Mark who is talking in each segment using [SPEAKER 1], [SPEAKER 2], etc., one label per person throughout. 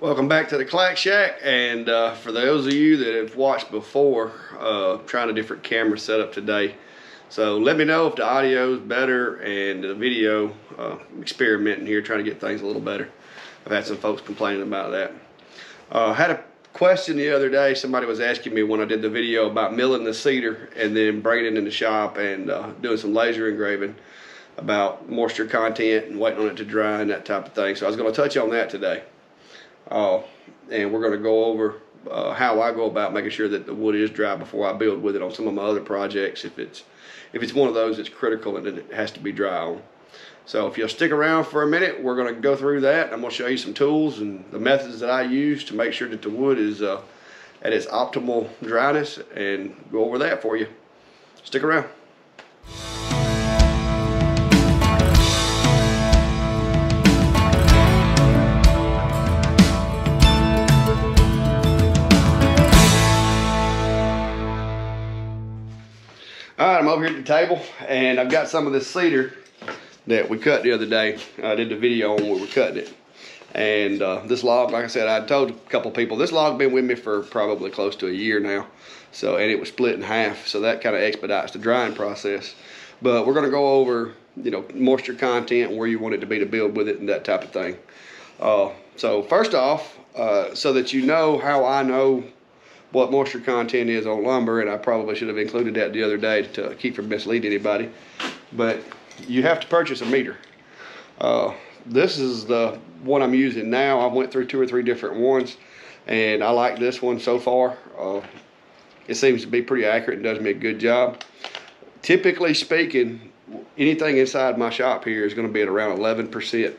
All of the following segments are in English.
[SPEAKER 1] Welcome back to the Clack Shack, and for those of you that have watched before, trying a different camera setup today. So let me know if the audio is better and the video, experimenting here, trying to get things a little better. I've had some folks complaining about that. Had a question the other day. Somebody was asking me when I did the video about milling the cedar and then bringing it in the shop and doing some laser engraving about moisture content and waiting on it to dry and that type of thing. So I was going to touch on that today. And we're going to go over how I go about making sure that the wood is dry before I build with it on some of my other projects, if it's one of those that's critical and it has to be dry on. So if you'll stick around for a minute, we're going to go through that. I'm going to show you some tools and the methods that I use to make sure that the wood is at its optimal dryness, and go over that for you. Stick around. Alright, I'm over here at the table and I've got some of this cedar that we cut the other day. I did the video on when we were cutting it. And this log, like I said, I told a couple people, this log been with me for probably close to a year now. So, and it was split in half, so that kind of expedites the drying process. But we're going to go over, you know, moisture content and where you want it to be to build with it and that type of thing. So first off, so that you know how I know what moisture content is on lumber, and I probably should have included that the other day to keep from misleading anybody, but you have to purchase a meter. This is the one I'm using now. I went through 2 or 3 different ones, and I like this one so far. It seems to be pretty accurate and does me a good job. Typically speaking, anything inside my shop here is going to be at around 11%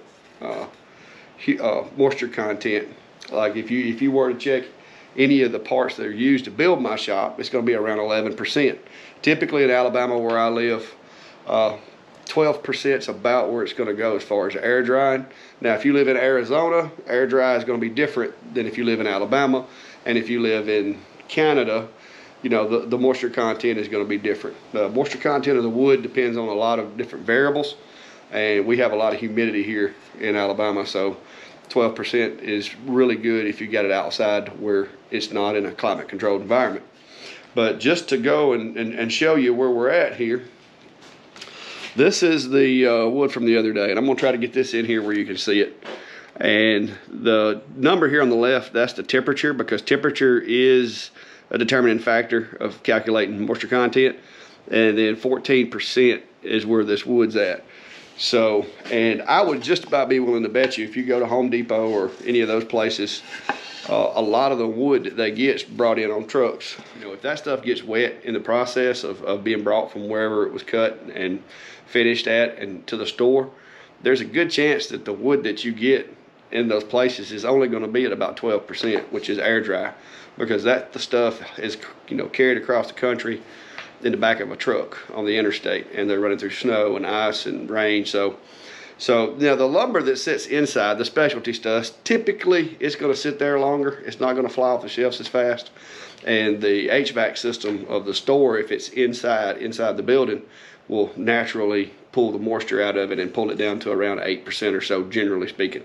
[SPEAKER 1] moisture content. Like if you were to check any of the parts that are used to build my shop, it's going to be around 11%. Typically in Alabama, where I live, 12% is about where it's going to go as far as air drying. Now, if you live in Arizona, air dry is going to be different than if you live in Alabama. And if you live in Canada, you know, the moisture content is going to be different. The moisture content of the wood depends on a lot of different variables. And we have a lot of humidity here in Alabama, so 12% is really good if you got it outside where it's not in a climate controlled environment. But just to go and show you where we're at here, this is the wood from the other day, and I'm going to try to get this in here where you can see it. And the number here on the left, that's the temperature, because temperature is a determining factor of calculating moisture content. And then 14% is where this wood's at. So, and I would just about be willing to bet you, if you go to Home Depot or any of those places, a lot of the wood that they get is brought in on trucks. You know, if that stuff gets wet in the process of being brought from wherever it was cut and finished at and to the store, there's a good chance that the wood that you get in those places is only going to be at about 12%, which is air dry, because the stuff is, you know, carried across the country in the back of a truck on the interstate, and they're running through snow and ice and rain. So now the lumber that sits inside, the specialty stuff, typically it's going to sit there longer. It's not going to fly off the shelves as fast. And the HVAC system of the store, if it's inside the building, will naturally pull the moisture out of it and pull it down to around 8% or so, generally speaking.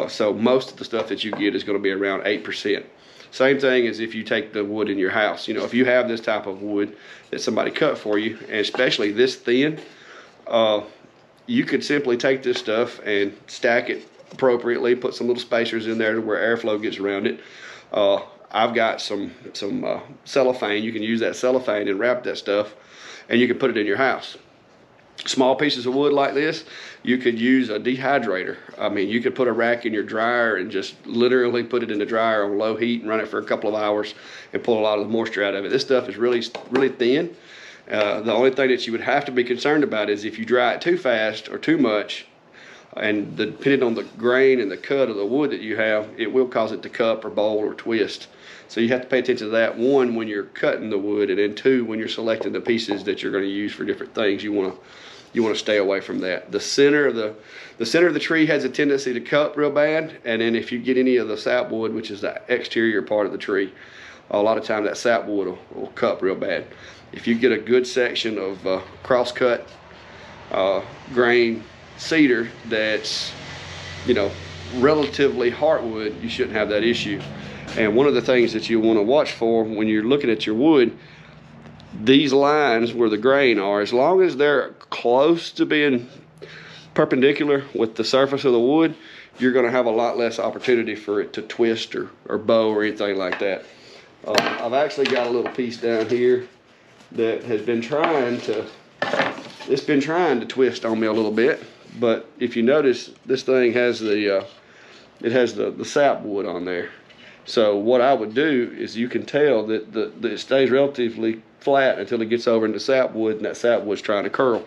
[SPEAKER 1] So most of the stuff that you get is going to be around 8%. Same thing as if you take the wood in your house. You know, if you have this type of wood that somebody cut for you, and especially this thin, you could simply take this stuff and stack it appropriately, put some little spacers in there where airflow gets around it. I've got some cellophane. You can use that cellophane and wrap that stuff, and you can put it in your house. Small pieces of wood like this, you could use a dehydrator. I mean, you could put a rack in your dryer and just literally put it in the dryer on low heat and run it for a couple of hours and pull a lot of the moisture out of it. This stuff is really thin. The only thing that you would have to be concerned about is if you dry it too fast or too much, and depending on the grain and the cut of the wood that you have, it will cause it to cup or bowl or twist. So you have to pay attention to that, 1, when you're cutting the wood, and then 2, when you're selecting the pieces that you're going to use for different things. You want to stay away from that. The center of the tree has a tendency to cup real bad, and then if you get any of the sapwood, which is the exterior part of the tree, a lot of times that sapwood will cup real bad. If you get a good section of cross-cut grain cedar that's, you know, relatively heartwood, you shouldn't have that issue. And one of the things that you want to watch for when you're looking at your wood, these lines where the grain are, as long as they're close to being perpendicular with the surface of the wood, you're going to have a lot less opportunity for it to twist or bow or anything like that. I've actually got a little piece down here that has been trying to, it's been trying to twist on me a little bit, but if you notice, this thing has the it has the sapwood on there. So what I would do is, you can tell that it stays relatively flat until it gets over into sapwood, and that sapwood's trying to curl.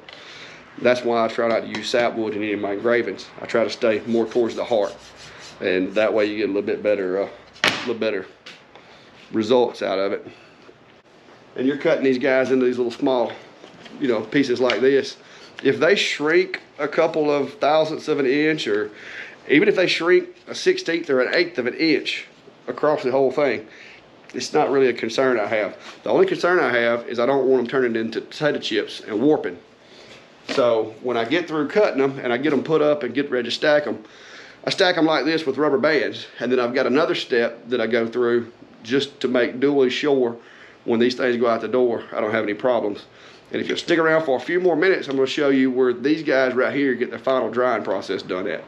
[SPEAKER 1] That's why I try not to use sapwood in any of my engravings. I try to stay more towards the heart, and that way you get a little bit better results out of it. And you're cutting these guys into these little small, you know, pieces like this. If they shrink a couple of thousandths of an inch, or even if they shrink a 1/16 or an 1/8 of an inch across the whole thing, it's not really a concern I have. The only concern I have is I don't want them turning into potato chips and warping. So when I get through cutting them and I get them put up and get ready to stack them, I stack them like this with rubber bands, and then I've got another step that I go through just to make doubly sure when these things go out the door, I don't have any problems. And if you'll stick around for a few more minutes, I'm going to show you where these guys right here get their final drying process done at.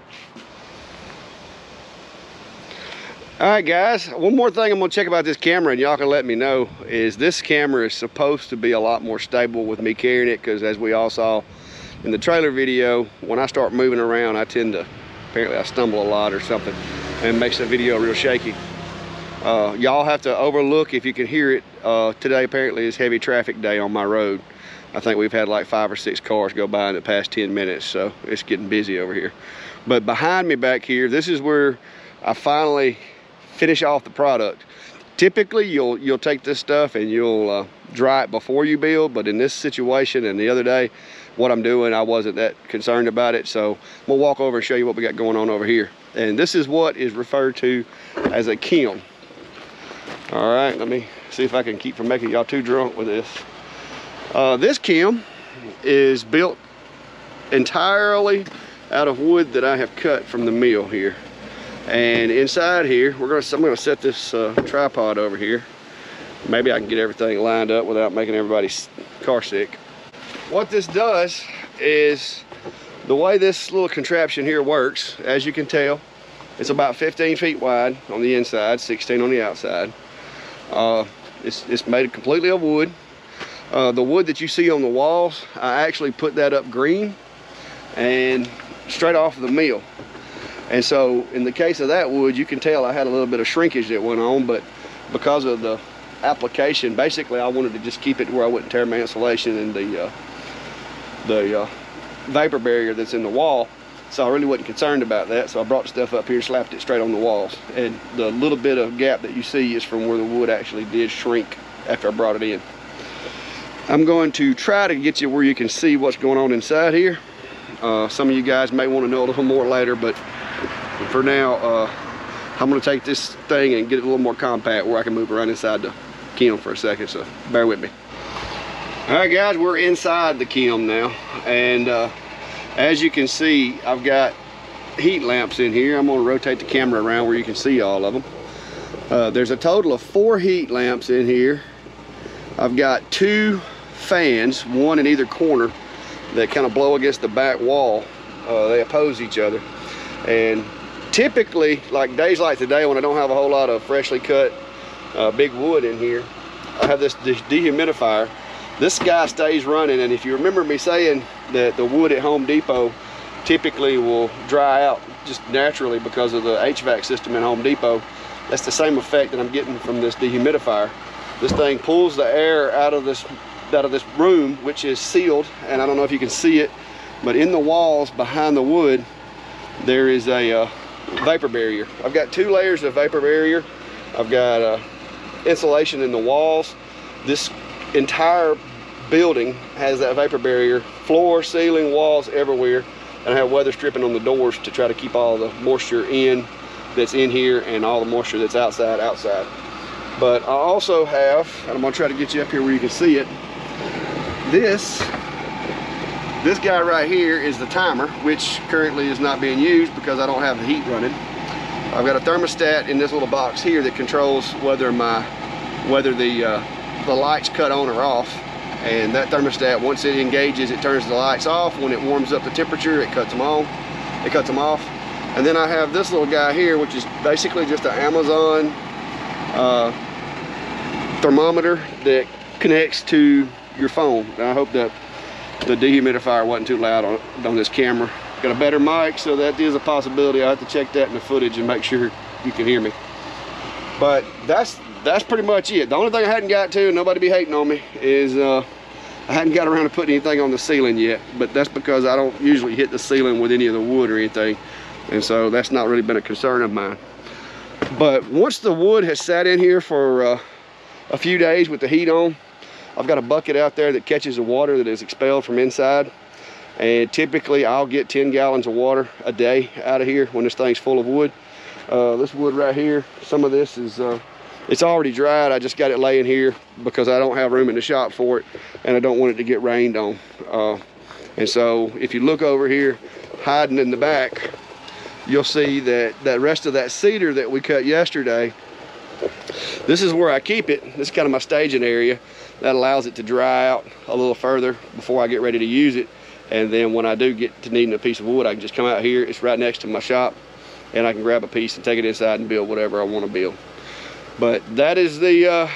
[SPEAKER 1] Alright guys, one more thing I'm going to check about this camera, and y'all can let me know, is this camera is supposed to be a lot more stable with me carrying it, because as we all saw in the trailer video, when I start moving around, I tend to, apparently I stumble a lot or something, and it makes the video real shaky. Y'all have to overlook if you can hear it. Today apparently is heavy traffic day on my road. I think we've had like 5 or 6 cars go by in the past 10 minutes, so it's getting busy over here. But behind me back here, this is where I finally finish off the product. Typically you'll take this stuff and you'll dry it before you build, but in this situation and the other day, what I'm doing, I wasn't that concerned about it. So we'll walk over and show you what we got going on over here. And this is what is referred to as a kiln. All right, let me see if I can keep from making y'all too drunk with this. This kiln is built entirely out of wood that I have cut from the mill here. And inside here, I'm gonna set this tripod over here. Maybe I can get everything lined up without making everybody car sick. What this does is, the way this little contraption here works, as you can tell, it's about 15 feet wide on the inside, 16 on the outside. It's made completely of wood. The wood that you see on the walls, I actually put that up green and straight off of the mill. And so in the case of that wood, you can tell I had a little bit of shrinkage that went on, but because of the application, basically I wanted to just keep it where I wouldn't tear my insulation and the vapor barrier that's in the wall. So I really wasn't concerned about that. So I brought the stuff up here and slapped it straight on the walls. And the little bit of gap that you see is from where the wood actually did shrink after I brought it in. I'm going to try to get you where you can see what's going on inside here. Some of you guys may want to know a little more later, but for now, I'm going to take this thing and get it a little more compact where I can move around inside the kiln for a second, so bear with me. Alright guys, we're inside the kiln now, and as you can see, I've got heat lamps in here. I'm going to rotate the camera around where you can see all of them. There's a total of 4 heat lamps in here. I've got 2 fans, one in either corner, that kind of blow against the back wall. They oppose each other. And typically, like days like today when I don't have a whole lot of freshly cut big wood in here, I have this dehumidifier. This guy stays running, and if you remember me saying that the wood at Home Depot typically will dry out just naturally because of the HVAC system in Home Depot, that's the same effect that I'm getting from this dehumidifier. This thing pulls the air out of this room, which is sealed, and I don't know if you can see it, but in the walls behind the wood there is a vapor barrier. I've got 2 layers of vapor barrier. I've got insulation in the walls. This entire building has that vapor barrier, floor, ceiling, walls, everywhere, and I have weather stripping on the doors to try to keep all the moisture in that's in here and all the moisture that's outside. But I also have, and I'm going to try to get you up here where you can see it, this guy right here is the timer, which currently is not being used because I don't have the heat running. I've got a thermostat in this little box here that controls whether the lights cut on or off. And that thermostat, once it engages, it turns the lights off. When it warms up the temperature, it cuts them on. It cuts them off. And then I have this little guy here, which is basically just an Amazon thermometer that connects to your phone. Now, I hope that the dehumidifier wasn't too loud on this camera. Got a better mic, so that is a possibility. I have to check that in the footage and make sure you can hear me. But that's pretty much it. The only thing I hadn't got to, and nobody be hating on me, is I hadn't got around to putting anything on the ceiling yet. But that's because I don't usually hit the ceiling with any of the wood or anything, and so that's not really been a concern of mine. But once the wood has sat in here for a few days with the heat on, I've got a bucket out there that catches the water that is expelled from inside. And typically I'll get 10 gallons of water a day out of here when this thing's full of wood. This wood right here, some of this is, it's already dried. I just got it laying here because I don't have room in the shop for it, and I don't want it to get rained on. And so if you look over here, hiding in the back, you'll see that the rest of that cedar that we cut yesterday, this is where I keep it. This is kind of my staging area. That allows it to dry out a little further before I get ready to use it. And then when I do get to needing a piece of wood, I can just come out here. It's right next to my shop, and I can grab a piece and take it inside and build whatever I want to build. But that is the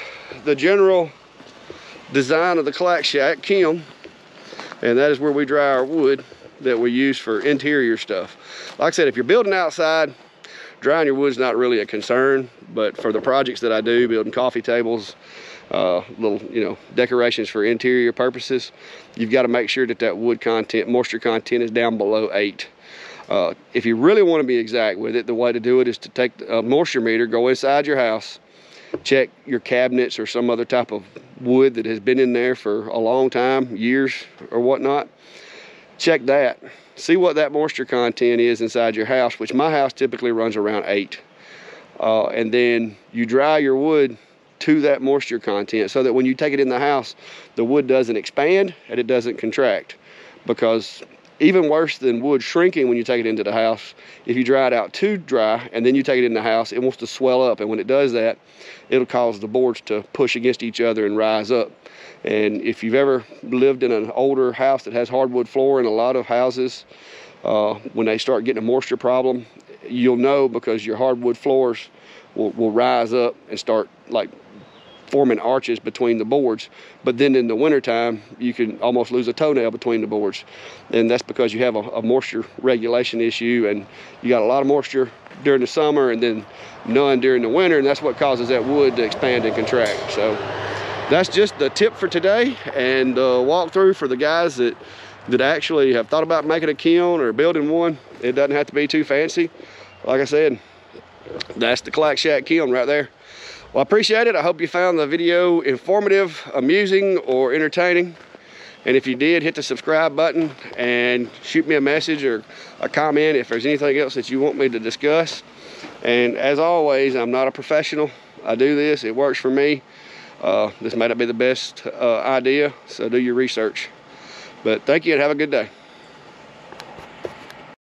[SPEAKER 1] general design of the Clack Shack kiln, and that is where we dry our wood that we use for interior stuff. Like I said, if you're building outside, drying your wood's not really a concern, but for the projects that I do, building coffee tables, little, decorations for interior purposes, you've got to make sure that that wood content, moisture content, is down below 8. If you really want to be exact with it, the way to do it is to take a moisture meter, go inside your house, check your cabinets or some other type of wood that has been in there for a long time, years or whatnot. Check that, see what that moisture content is inside your house, which my house typically runs around 8. And then you dry your wood to that moisture content so that when you take it in the house, the wood doesn't expand and it doesn't contract. Because even worse than wood shrinking when you take it into the house, if you dry it out too dry and then you take it in the house, it wants to swell up, and when it does that, it'll cause the boards to push against each other and rise up. And if you've ever lived in an older house that has hardwood floor, in a lot of houses, when they start getting a moisture problem, you'll know, because your hardwood floors will rise up and start like forming arches between the boards. But then in the wintertime, you can almost lose a toenail between the boards. And that's because you have a moisture regulation issue, and you got a lot of moisture during the summer and then none during the winter, and that's what causes that wood to expand and contract. So that's just the tip for today, and walkthrough for the guys that actually have thought about making a kiln or building one. It doesn't have to be too fancy. Like I said, that's the Clack Shack kiln right there. Well, I appreciate it. I hope you found the video informative, amusing, or entertaining. And if you did, hit the subscribe button and shoot me a message or a comment if there's anything else that you want me to discuss. And as always, I'm not a professional. I do this, it works for me. This may not be the best idea, so do your research. But thank you and have a good day.